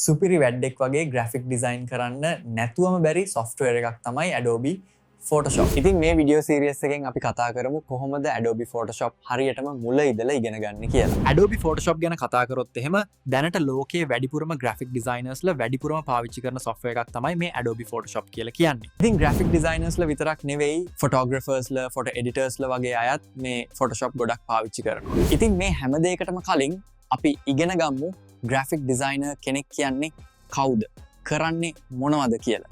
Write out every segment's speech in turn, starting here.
සුපිරි වැඩෙක් වගේ graphic design කරන්න නැතුවම බැරි software එකක් තමයි Adobe Photoshop. ඉතින් මේ වීඩියෝ සීරීස් එකෙන් අපි කතා කරමු කොහොමද Adobe Photoshop හරියටම මුල ඉඳලා ඉගෙන ගන්න කියලා. Adobe Photoshop ගැන කතා කරොත් එහෙම දැනට ලෝකයේ වැඩිපුරම graphic designersලා වැඩිපුරම පාවිච්චි කරන software එකක් තමයි මේ Adobe Photoshop කියලා කියන්නේ. ඉතින් graphic designersලා විතරක් නෙවෙයි photographers ලා, photo editorsලා වගේ අයත් මේ Photoshop ගොඩක් පාවිච්චි කරනවා. ඉතින් මේ හැම දෙයකටම කලින් අපි ඉගෙන ගමු graphic designer කෙනෙක් කියන්නේ කවුද? කරන්නේ මොනවද කියලා.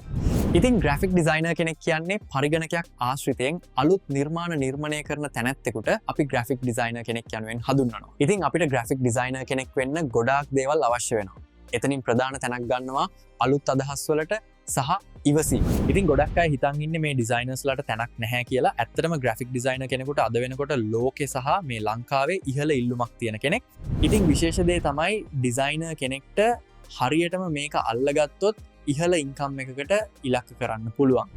ඉතින් graphic designer කෙනෙක් කියන්නේ පරිගණකයක් ආශ්‍රිතයෙන් අලුත් නිර්මාණ නිර්මාණය කරන තැනැත්තෙකුට අපි graphic designer කෙනෙක් යනුවෙන් හඳුන්වනවා. ඉතින් අපිට graphic designer කෙනෙක් වෙන්න ගොඩාක් දේවල් අවශ්‍ය වෙනවා. එතනින් ප්‍රධාන තැනක් ගන්නවා අලුත් අදහස් වලට සහ ඉවසීම. ඉතින් ගොඩක් අය හිතන් ඉන්නේ මේ designers-ලාට තැනක් නැහැ කියලා. ඇත්තටම graphic designer කෙනෙකුට අද වෙනකොට ලෝකේ සහ මේ ලංකාවේ ඉහළ ඉල්ලුමක් තියෙන කෙනෙක්. ඉතින් විශේෂ දේ තමයි designer කෙනෙක්ට හරියටම මේක අල්ලගත්තොත් ඉහළ ඉන්කම් එකකට ඉලක්ක කරන්න පුළුවන්.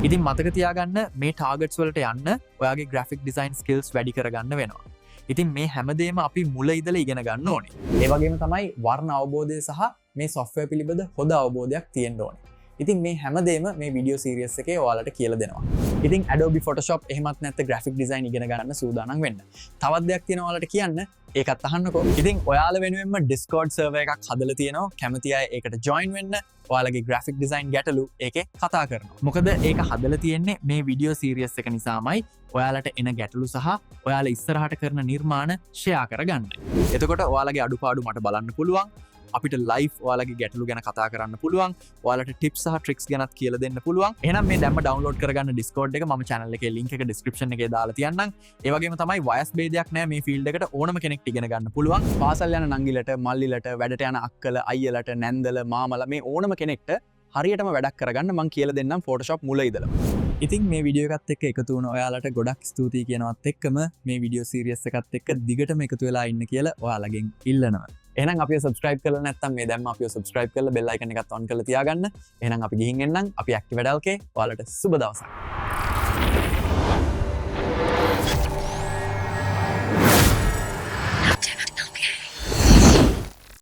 ඉතින් මතක තියාගන්න මේ ටාගට්ස් වලට යන්න ඔයාගේ graphic design skills වැඩි කරගන්න වෙනවා. ඉතින් මේ හැමදේම අපි මුල ඉඳලා ඉගෙන ගන්න ඕනේ. ඒ වගේම තමයි වර්ණ අවබෝධය සහ මේ software පිළිබඳ හොඳ අවබෝධයක් තියෙන්න ඕනේ. ඉතින් මේ හැමදේම මේ වීඩියෝ සීරීස් එකේ ඔයාලට කියලා දෙනවා. ඉතින් Adobe Photoshop එහෙමත් නැත්නම් graphic design ඉගෙන ගන්න සූදානම් වෙන්න. තවත් දෙයක් තියෙනවා ඔයාලට කියන්න. ඒකත් අහන්නකෝ. ඉතින් ඔයාලා වෙනුවෙන්ම Discord server එකක් හදලා තියෙනවා. කැමති අය ඒකට join වෙන්න. ඔයාලගේ graphic design ගැටලු ඒකේ කතා කරනවා. මොකද ඒක හදලා තියෙන්නේ මේ වීඩියෝ සීරීස් එක නිසාමයි ඔයාලට එන ගැටලු සහ ඔයාලා ඉස්සරහට කරන නිර්මාණ share කරගන්න. එතකොට ඔයාලගේ අඩුපාඩු මට බලන්න පුළුවන්. අපිට ලයිව් ඔයාලගේ ගැටලු ගැන කතා කරන්න පුළුවන්. ඔයාලට ටිප්ස් සහ ට්‍රික්ස් ගැනත් කියලා දෙන්න පුළුවන්. එහෙනම් මේ දැම්ම ඩවුන්ලෝඩ් කරගන්න Discord එක මම channel එකේ link එක description එකේ දාලා තියන්නම්. ඒ වගේම තමයි වයස් ભેදයක් නැහැ මේ field එකට ඕනම කෙනෙක්ට ඉගෙන ගන්න පුළුවන්. පාසල් යන නංගිලට, මල්ලිලට, වැඩට යන අක්කල, අයියලට, නැන්දල, මාමලා මේ ඕනම කෙනෙක්ට හරියටම වැඩක් කරගන්න මම කියලා දෙන්නම් Photoshop මුල ඉඳලා. ඉතින් මේ වීඩියෝ එකත් එක්ක එකතු වුණ ඔයාලට ගොඩක් ස්තුතියි කියනවත් එක්කම මේ වීඩියෝ සීරීස් එකත් එක්ක දිගටම එකතු වෙලා ඉන්න කියලා ඔයාලගෙන් ඉල්ලනවා. එහෙනම් අපිව subscribe කරලා නැත්නම් මේ දැම්ම අපිව subscribe කරලා bell icon එකත් on කරලා තියාගන්න. එහෙනම් අපි ගිහින් එන්නම්. අපි active වැඩල්කේ. ඔයාලට සුබ දවසක්.